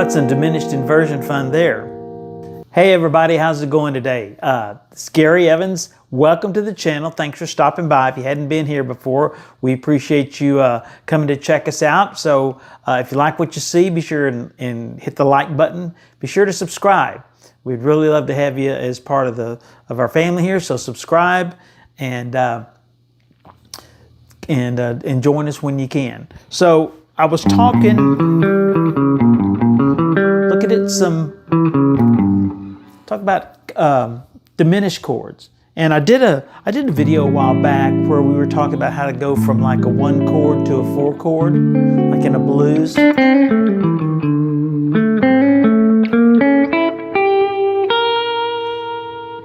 What's some diminished inversion fun there? Hey everybody, how's it going today? It's Gary Evans. Welcome to the channel. Thanks for stopping by. If you hadn't been here before, we appreciate you coming to check us out. So if you like what you see, be sure and hit the like button. Be sure to subscribe. We'd really love to have you as part of our family here. So subscribe and join us when you can. So I was talking, looking at talk about diminished chords. And I did a video a while back where we were talking about how to go from like a 1 chord to a 4 chord, like in a blues.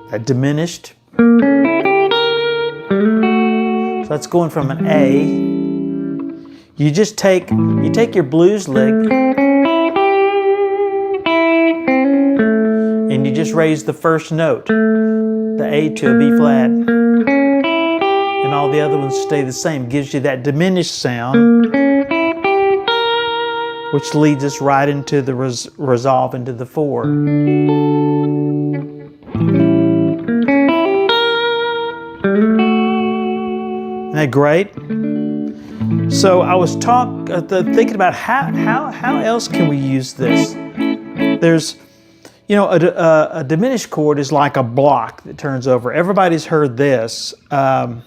That diminished. So that's going from an A. You just take your blues lick and you just raise the first note, the A to a B flat, and all the other ones stay the same. Gives you that diminished sound, which leads us right into the resolve into the 4. Isn't that great? So I was thinking about how else can we use this? There's, you know, a diminished chord is like a block that turns over. Everybody's heard this. And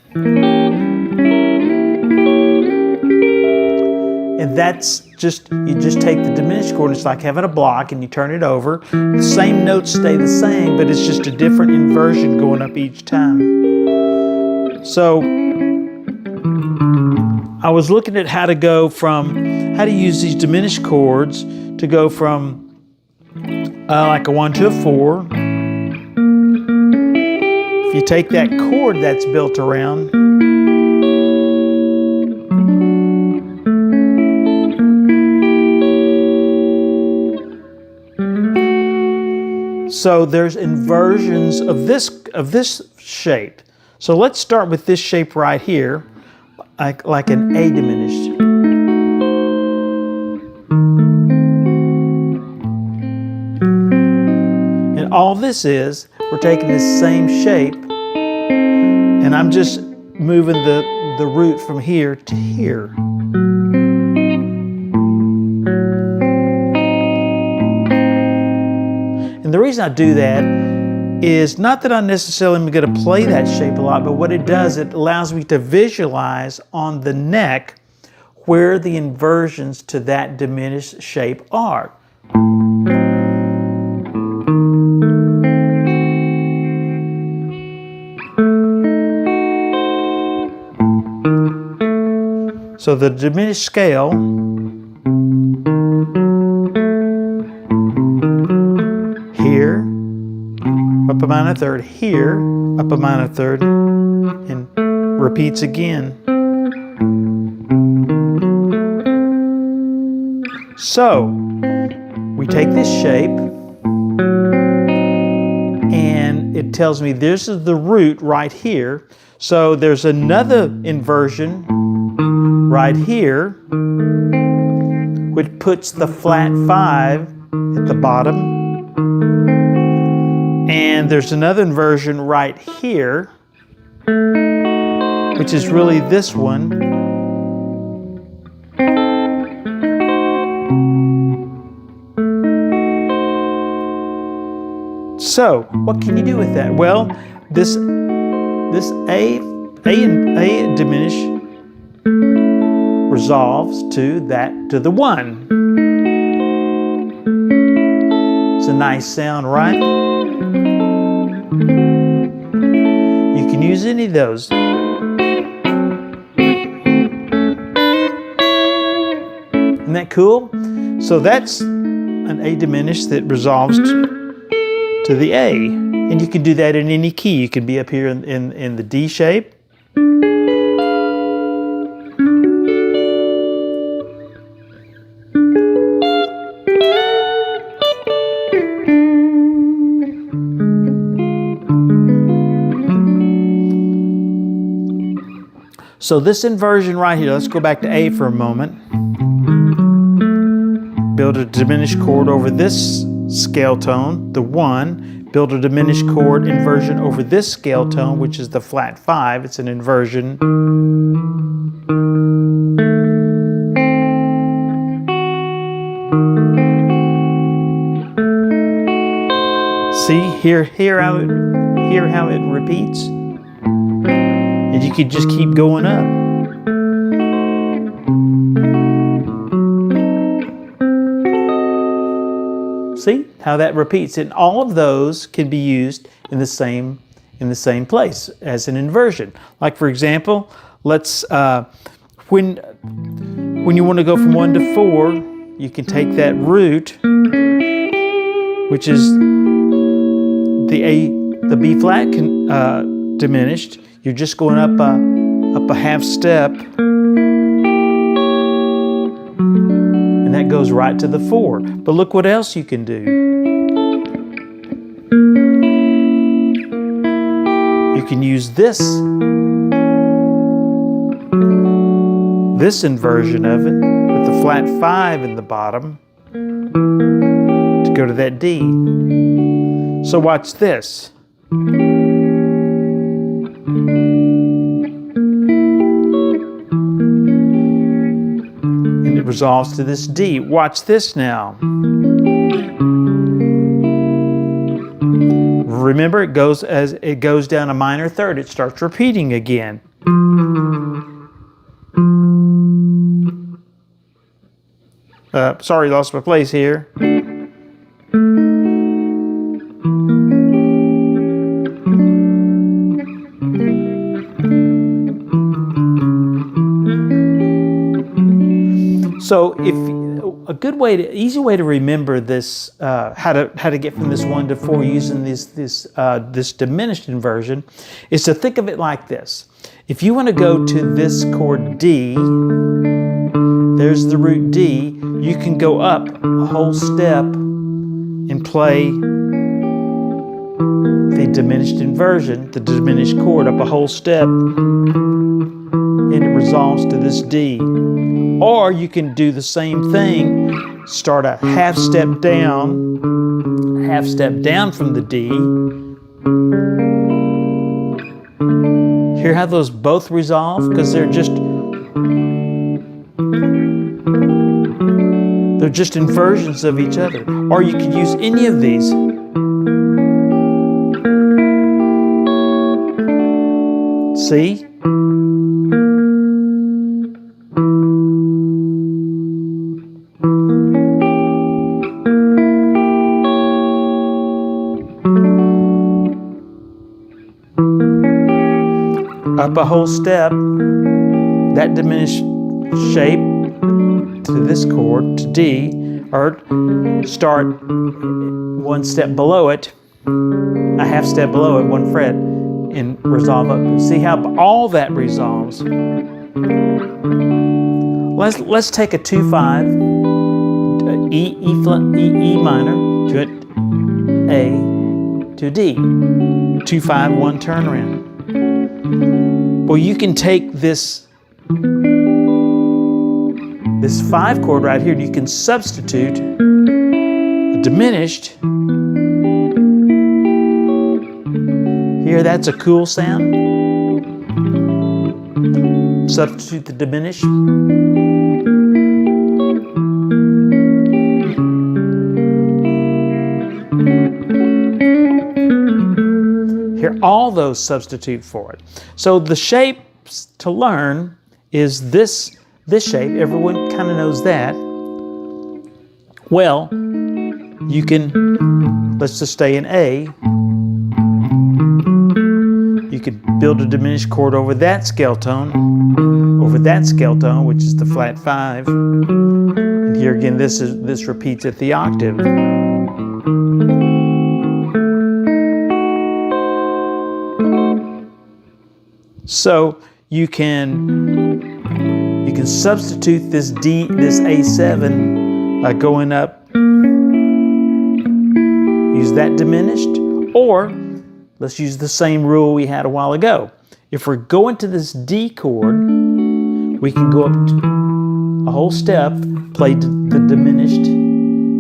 that's just, you just take the diminished chord, it's like having a block and you turn it over. The same notes stay the same, but it's just a different inversion going up each time. So I was looking at how to use these diminished chords to go from like a 1 to a 4. If you take that chord that's built around, so there's inversions of this shape. So let's start with this shape right here, like an A diminished. And all this is, we're taking this same shape and I'm just moving the root from here to here. And the reason I do that is not that I necessarily am going to play that shape a lot, but what it does, it allows me to visualize on the neck where the inversions to that diminished shape are. So the diminished scale here, up a minor third, here, up a minor third, and repeats again. So, we take this shape, and it tells me this is the root right here. So there's another inversion right here, which puts the flat 5 at the bottom. And there's another inversion right here, which is really this one. So, what can you do with that? Well, this A diminished resolves to the 1. It's a nice sound, right? You can use any of those. Isn't that cool? So that's an A diminished that resolves to the A. And you can do that in any key. You can be up here in the D shape. So this inversion right here, let's go back to A for a moment. build a diminished chord over this scale tone, the 1, build a diminished chord inversion over this scale tone, which is the flat 5, it's an inversion. See, hear how it repeats? And you could just keep going up. See how that repeats, and all of those can be used in the same place as an inversion. Like for example, let's when you want to go from 1 to 4, you can take that root, which is the B flat diminished. You're just going up a half step, and that goes right to the 4. But look what else you can do. You can use this inversion of it with the flat 5 in the bottom to go to that D. So watch this. And it resolves to this D. Watch this now. Remember, it goes down a minor third. It starts repeating again. Sorry, lost my place here. So, easy way to remember this, how to get from this 1 to 4 using this diminished inversion, is to think of it like this. If you want to go to this chord D, there's the root D. You can go up a whole step and play the diminished inversion, the diminished chord, up a whole step, and it resolves to this D. Or you can do the same thing, start a half step down from the D. Hear how those both resolve? Because they're just inversions of each other. Or you could use any of these. See? Up a whole step, that diminished shape to this chord, to D, or start 1 step below it, a half step below it, 1 fret, and resolve up. See how all that resolves. Let's take a 2-5, E minor to it, A to D, 2-5, 1 turnaround. Well, you can take this 5 chord right here, and you can substitute a diminished. Here, that's a cool sound. Substitute the diminished. Here, all those substitute for it. So the shapes to learn is this shape. Everyone kind of knows that. Well, you can, let's just stay in A. You could build a diminished chord over that scale tone, which is the flat 5. And here again, this repeats at the octave. So you can substitute this A7 by going up, use that diminished, or let's use the same rule we had a while ago. If we're going to this D chord, we can go up a whole step, play the diminished,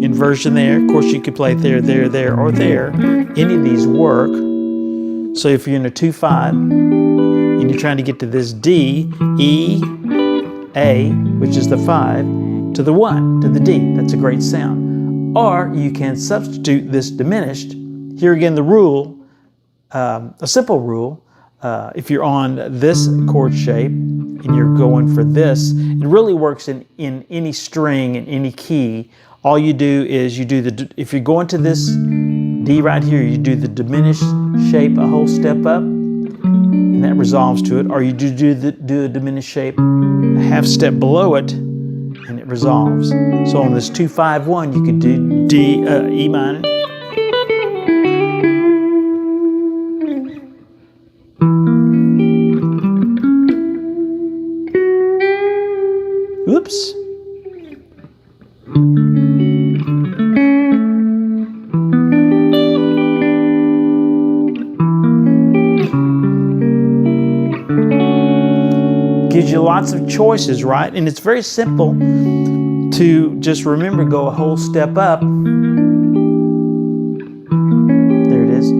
inversion there. Of course, you could play there, there, there, or there. Any of these work. So if you're in a 2-5 and you're trying to get to this D, E, A, which is the 5, to the 1, to the D, that's a great sound. Or you can substitute this diminished. Here again, the rule, a simple rule, if you're on this chord shape and you're going for this, it really works in any string, in any key. All you do is if you're going to this D right here, you do the diminished shape a whole step up, and that resolves to it. Or you do a diminished shape a half step below it, and it resolves. So on this 2-5-1, you could do D, E minor. Oops. Gives you lots of choices, right? And it's very simple to just remember, go a whole step up. There it is.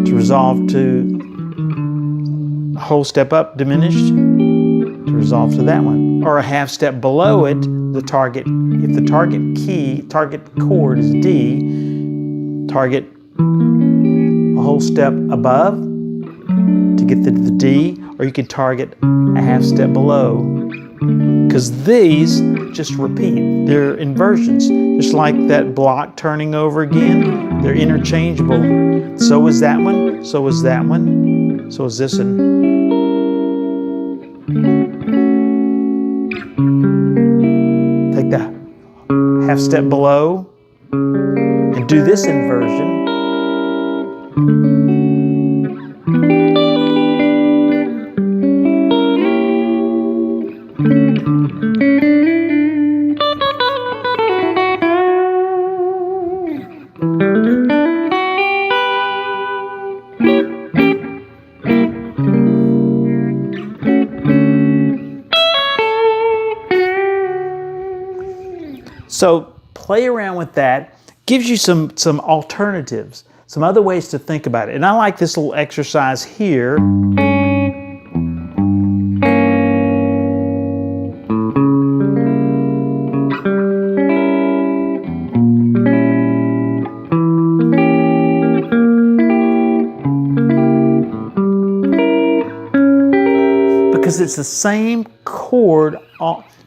To resolve to a whole step up, diminished, to resolve to that one. Or a half step below it, the target, if the target chord is D, target a whole step above to get to the D, or you can target a half step below. Because these just repeat. They're inversions. Just like that block turning over again, they're interchangeable. So is that one, so is that one, so is this one. Take that half step below and do this inversion. So play around with that, gives you some alternatives, some other ways to think about it. And I like this little exercise here. Because it's the same chord.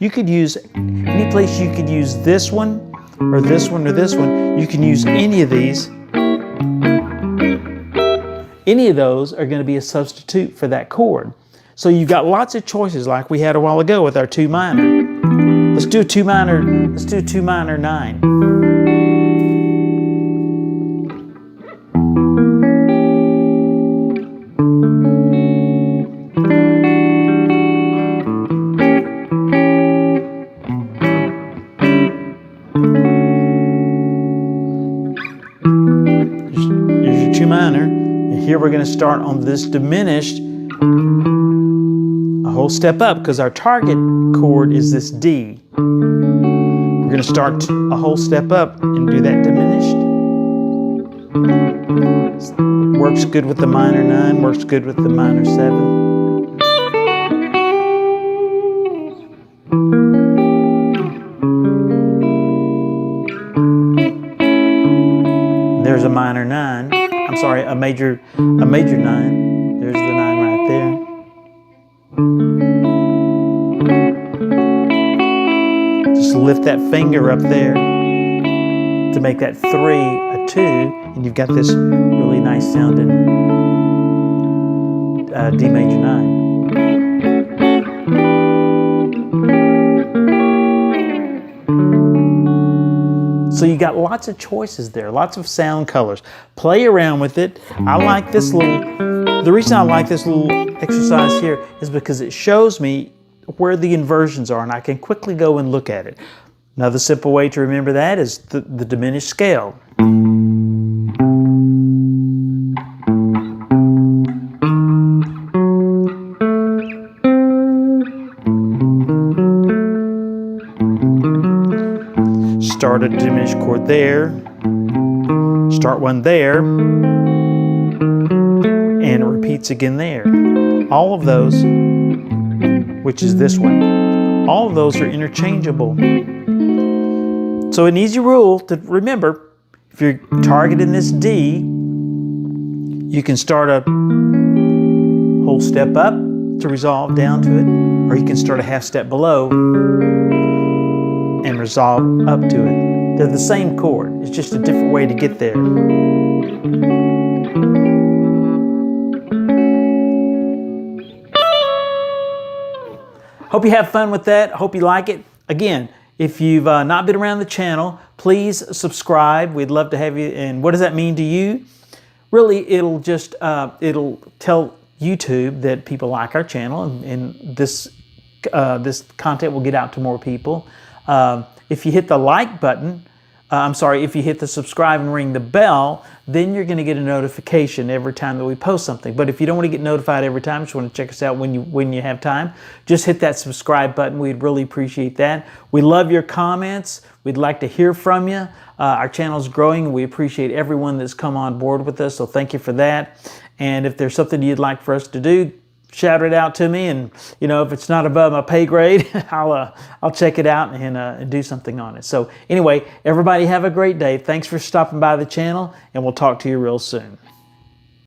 You could use any place. You could use this one or this one or this one. You can use any of these. Any of those are going to be a substitute for that chord. So you've got lots of choices like we had a while ago with our 2 minor. Let's do a 2 minor, let's do a 2 minor 9. Here's your 2 minor. And here we're going to start on this diminished a whole step up because our target chord is this D. We're going to start a whole step up and do that diminished. Works good with the minor 9, works good with the minor 7. There's a minor 9. I'm sorry, a major 9. There's the 9 right there. Just lift that finger up there to make that 3 a 2, and you've got this really nice sounding D major 9. So you got lots of choices there, lots of sound colors. Play around with it. The reason I like this little exercise here is because it shows me where the inversions are and I can quickly go and look at it. Another simple way to remember that is the diminished scale. Start a diminished diminished chord there, start one there, and it repeats again there. All of those, which is this one, all of those are interchangeable. So an easy rule to remember, if you're targeting this D, you can start a whole step up to resolve down to it, or you can start a half step below and resolve up to it. They're the same chord, it's just a different way to get there. Hope you have fun with that. Hope you like it. Again, if you've not been around the channel, please subscribe. We'd love to have you. And what does that mean to you? Really, it'll just it'll tell YouTube that people like our channel, and this this content will get out to more people. If you hit the like button, if you hit the subscribe and ring the bell, then you're going to get a notification every time that we post something. But if you don't want to get notified every time, just want to check us out when you have time, just hit that subscribe button. We'd really appreciate that. We love your comments. We'd like to hear from you. Our channel is growing. We appreciate everyone that's come on board with us, so thank you for that. And if there's something you'd like for us to do, shout it out to me, and you know, if it's not above my pay grade, I'll check it out and do something on it. So anyway, everybody have a great day. Thanks for stopping by the channel, and we'll talk to you real soon.